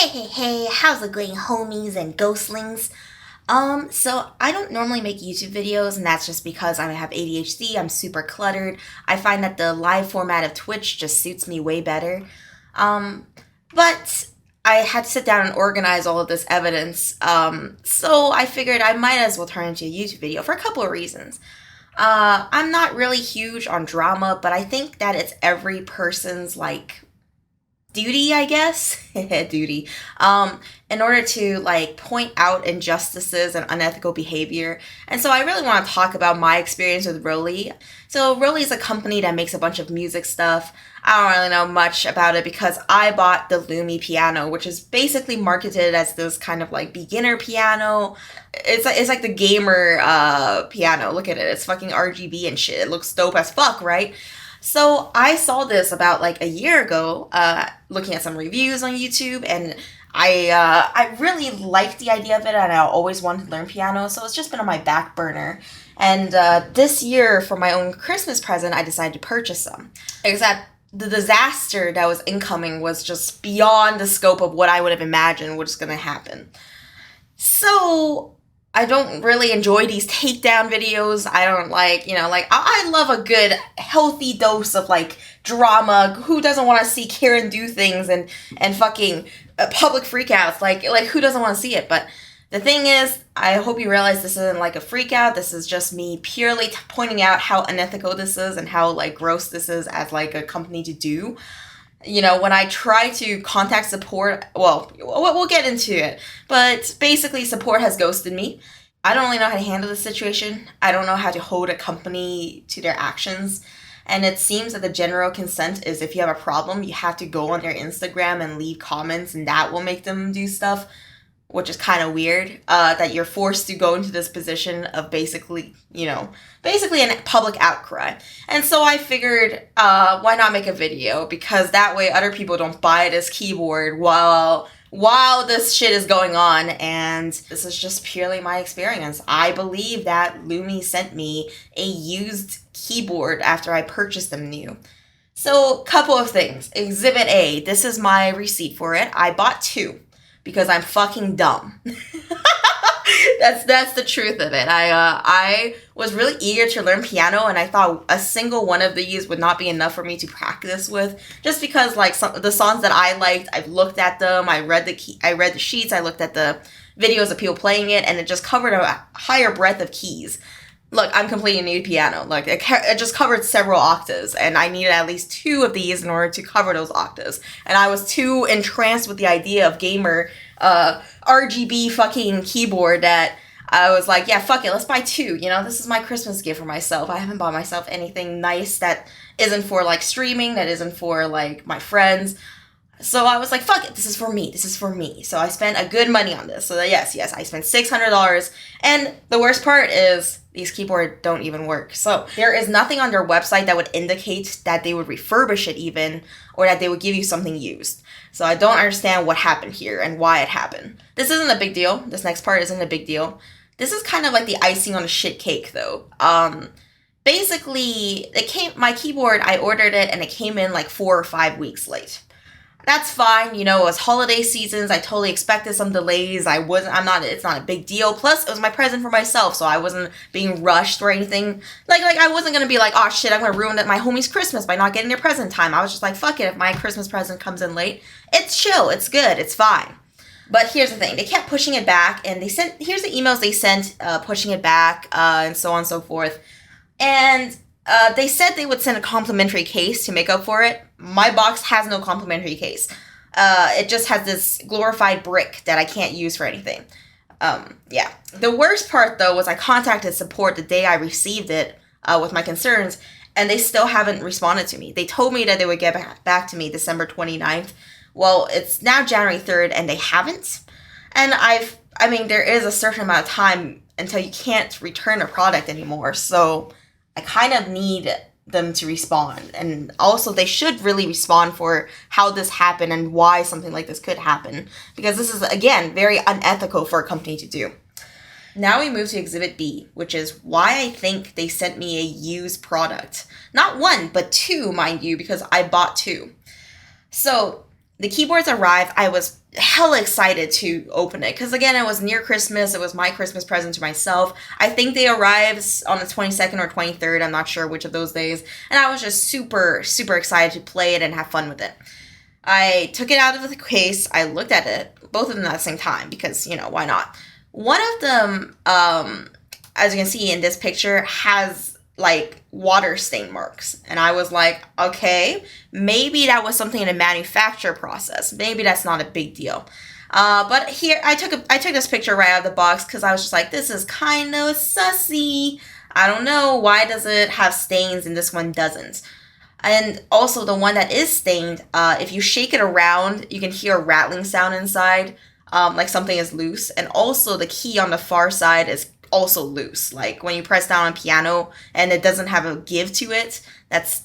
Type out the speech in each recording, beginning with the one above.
Hey, how's it going, homies and ghostlings? So I don't normally make YouTube videos, and that's just because I have ADHD, I'm super cluttered. I find that the live format of Twitch just suits me way better. Um, but I had to sit down and organize all of this evidence, so I figured I might as well turn into a YouTube video for a couple of reasons. I'm not really huge on drama, but I think that it's every person's, duty, I guess, duty, in order to point out injustices and unethical behavior. And so I really want to talk about my experience with Roli. So Roli is a company that makes a bunch of music stuff. I don't really know much about it because I bought the Lumi piano, which is basically marketed as this kind of beginner piano. It's like the gamer piano. Look at it. It's fucking RGB and shit. It looks dope as fuck, right? So I saw this about a year ago, looking at some reviews on YouTube, and I really liked the idea of it, and I always wanted to learn piano, so it's just been on my back burner. And this year, for my own Christmas present, I decided to purchase some. Except the disaster that was incoming was just beyond the scope of what I would have imagined was going to happen. So I don't really enjoy these takedown videos. I don't I love a good healthy dose of drama. Who doesn't want to see Karen do things and fucking public freakouts? Like who doesn't want to see it? But the thing is, I hope you realize this isn't a freakout. This is just me purely pointing out how unethical this is and how gross this is as a company to do. When I try to contact support, well, we'll get into it, but basically support has ghosted me. I don't really know how to handle the situation. I don't know how to hold a company to their actions. And it seems that the general consent is if you have a problem, you have to go on their Instagram and leave comments, and that will make them do stuff, which is kind of weird, that you're forced to go into this position of basically a public outcry. And so I figured, why not make a video? Because that way other people don't buy this keyboard while this shit is going on. And this is just purely my experience. I believe that Lumi sent me a used keyboard after I purchased them new. So, couple of things. Exhibit A, this is my receipt for it. I bought two because I'm fucking dumb. That's the truth of it. I was really eager to learn piano, and I thought a single one of these would not be enough for me to practice with. Just because the songs that I liked, I've looked at them, I read the sheets, I looked at the videos of people playing it, and it just covered a higher breadth of keys. Look, I'm completely new to piano. It just covered several octaves, and I needed at least two of these in order to cover those octaves. And I was too entranced with the idea of gamer RGB fucking keyboard that I was like, yeah, fuck it, let's buy two. This is my Christmas gift for myself. I haven't bought myself anything nice that isn't for streaming, that isn't for my friends. So I was like, fuck it, this is for me. So I spent a good money on this. So yes, I spent $600. And the worst part is these keyboards don't even work. So there is nothing on their website that would indicate that they would refurbish it even, or that they would give you something used. So I don't understand what happened here and why it happened. This isn't a big deal. This next part isn't a big deal. This is kind of like the icing on the shit cake though. Basically, my keyboard, I ordered it and it came in 4 or 5 weeks late. That's fine, it was holiday seasons, I totally expected some delays, it's not a big deal, plus it was my present for myself, so I wasn't being rushed or anything, I wasn't gonna be oh shit, I'm gonna ruin my homie's Christmas by not getting their present in time. I was just fuck it, if my Christmas present comes in late, it's chill, it's good, it's fine. But here's the thing, they kept pushing it back, and here's the emails they sent, pushing it back, and so on and so forth, and they said they would send a complimentary case to make up for it. My box has no complimentary case. It just has this glorified brick that I can't use for anything. Yeah. The worst part, though, was I contacted support the day I received it with my concerns, and they still haven't responded to me. They told me that they would get back to me December 29th. Well, it's now January 3rd, and they haven't. And there is a certain amount of time until you can't return a product anymore, so I kind of need them to respond. And also, they should really respond for how this happened and why something like this could happen. Because this is, again, very unethical for a company to do. Now we move to Exhibit B, which is why I think they sent me a used product. Not one, but two, mind you, because I bought two. So The keyboards arrived. I was hella excited to open it because, again, it was near Christmas. It was my Christmas present to myself. I think they arrived on the 22nd or 23rd. I'm not sure which of those days. And I was just super, super excited to play it and have fun with it. I took it out of the case. I looked at it, both of them at the same time because, why not? One of them, as you can see in this picture, has like water stain marks. And I was like, okay, maybe that was something in the manufacture process. Maybe that's not a big deal. But here, I took this picture right out of the box because I was just like, this is kind of sussy. I don't know, why does it have stains and this one doesn't? And also the one that is stained, if you shake it around, you can hear a rattling sound inside, like something is loose. And also the key on the far side is also loose. Like when you press down on piano and it doesn't have a give to it, that's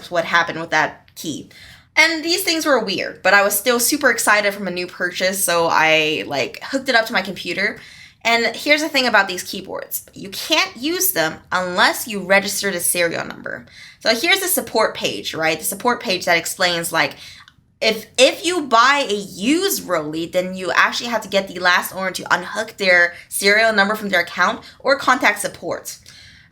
what happened with that key. And these things were weird, but I was still super excited from a new purchase, so I hooked it up to my computer. And here's the thing about these keyboards. You can't use them unless you register the serial number. So here's the support page, right? The support page that explains if you buy a used Roli, then you actually have to get the last owner to unhook their serial number from their account or contact support.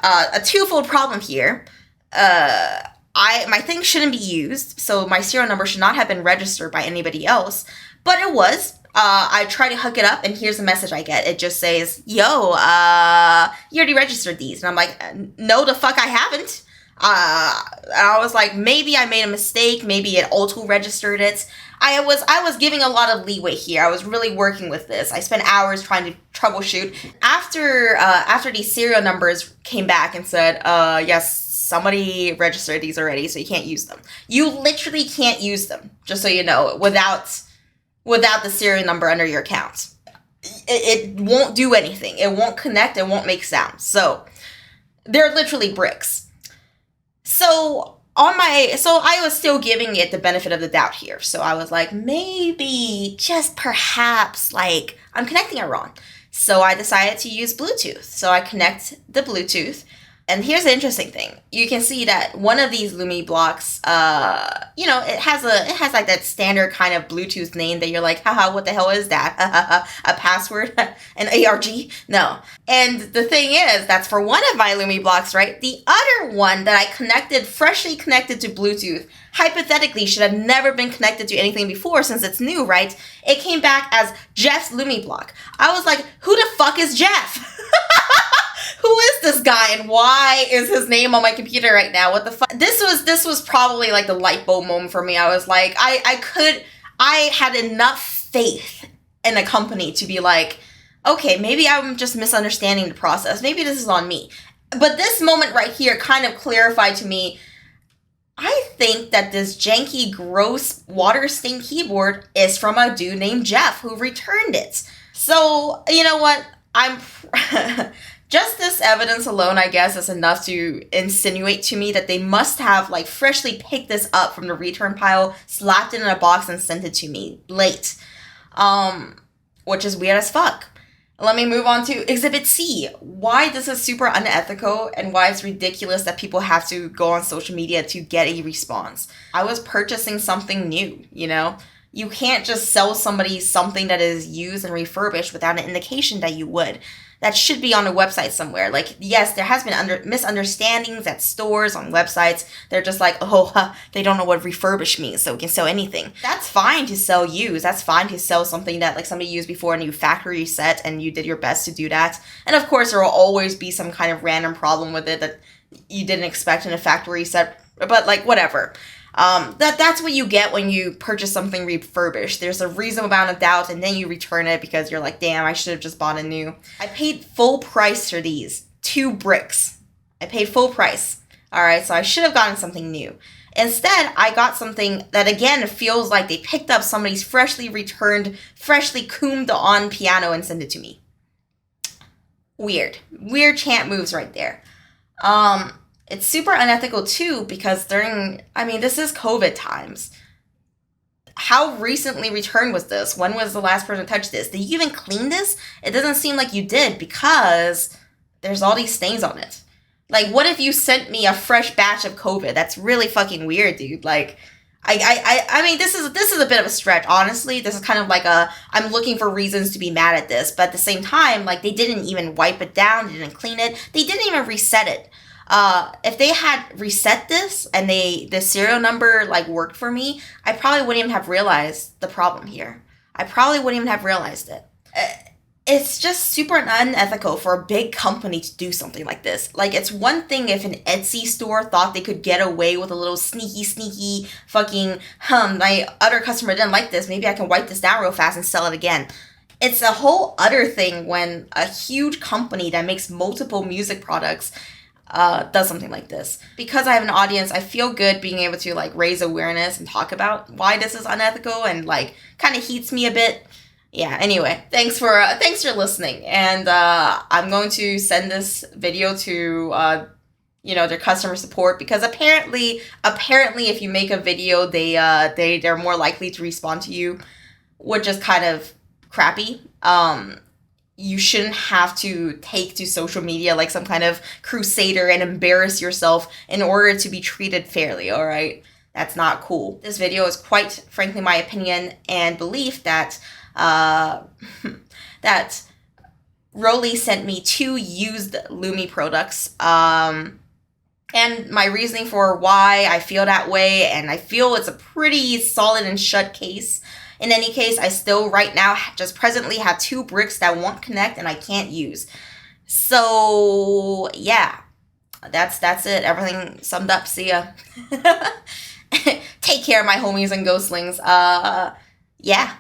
A twofold problem here. My thing shouldn't be used, so my serial number should not have been registered by anybody else, but it was. I try to hook it up, and here's the message I get. It just says, yo, you already registered these. And I'm like, no, the fuck I haven't. I was like, maybe I made a mistake. Maybe it auto-registered it. I was giving a lot of leeway here. I was really working with this. I spent hours trying to troubleshoot. After these serial numbers came back and said, yes, somebody registered these already, so you can't use them. You literally can't use them, just so you know, without the serial number under your account. It won't do anything. It won't connect. It won't make sound. So they're literally bricks. So I was still giving it the benefit of the doubt here. So I was like, maybe, just perhaps, I'm connecting it wrong. So I decided to use Bluetooth. So I connect the Bluetooth. And here's the interesting thing. You can see that one of these Lumi blocks, it has that standard kind of Bluetooth name that you're like, haha, what the hell is that? A password? An ARG? No. And the thing is, that's for one of my Lumi blocks, right? The other one that I freshly connected to Bluetooth, hypothetically should have never been connected to anything before since it's new, right? It came back as Jeff's Lumi block. I was like, who the fuck is Jeff? Who is this guy and why is his name on my computer right now? What the fuck? This was probably the light bulb moment for me. I was like, I had enough faith in a company to be like, okay, maybe I'm just misunderstanding the process. Maybe this is on me. But this moment right here kind of clarified to me, I think that this janky, gross, water-stained keyboard is from a dude named Jeff who returned it. So, you know what? Just this evidence alone, I guess, is enough to insinuate to me that they must have, freshly picked this up from the return pile, slapped it in a box, and sent it to me late. Which is weird as fuck. Let me move on to Exhibit C. Why this is super unethical and why it's ridiculous that people have to go on social media to get a response. I was purchasing something new, You can't just sell somebody something that is used and refurbished without an indication that you would. That should be on a website somewhere. Yes, there has been misunderstandings at stores, on websites. They're just like, they don't know what refurbish means, so we can sell anything. That's fine to sell used. That's fine to sell something that somebody used before and you factory reset and you did your best to do that. And of course, there will always be some kind of random problem with it that you didn't expect in a factory reset, but whatever. That's what you get when you purchase something refurbished. There's a reasonable amount of doubt, and then you return it because you're like, damn, I should have just bought a new. I paid full price for these 2 bricks. I paid full price. All right, so I should have gotten something new. Instead, I got something that, again, feels like they picked up somebody's freshly returned, freshly combed on piano and sent it to me. Weird chant moves right there. It's super unethical too because this is COVID times. How recently returned was this? When was the last person to touch this? Did you even clean this? It doesn't seem like you did because there's all these stains on it. What if you sent me a fresh batch of COVID? That's really fucking weird, dude. I mean, this is a bit of a stretch, honestly. This is kind of like I'm looking for reasons to be mad at this, but at the same time, like, they didn't even wipe it down, they didn't clean it, they didn't even reset it. If they had reset this and the serial number like worked for me, I probably wouldn't even have realized the problem here. I probably wouldn't even have realized it. It's just super unethical for a big company to do something like this. Like, it's one thing if an Etsy store thought they could get away with a little sneaky fucking, my other customer didn't like this, maybe I can wipe this down real fast and sell it again. It's a whole other thing when a huge company that makes multiple music products does something like this. Because I have an audience, I feel good being able to like raise awareness and talk about why this is unethical and like kind of heats me a bit. Yeah, anyway, thanks for listening, and I'm going to send this video to their customer support, because apparently if you make a video, they're more likely to respond to you, which is kind of crappy. You shouldn't have to take to social media like some kind of crusader and embarrass yourself in order to be treated fairly, all right? That's not cool. This video is quite frankly my opinion and belief that that Roli sent me 2 used Lumi products, and my reasoning for why I feel that way, and I feel it's a pretty solid and shut case. In any case, I still right now just presently have 2 bricks that won't connect and I can't use. So yeah, that's it. Everything summed up. See ya. Take care, my homies and ghostlings. Yeah.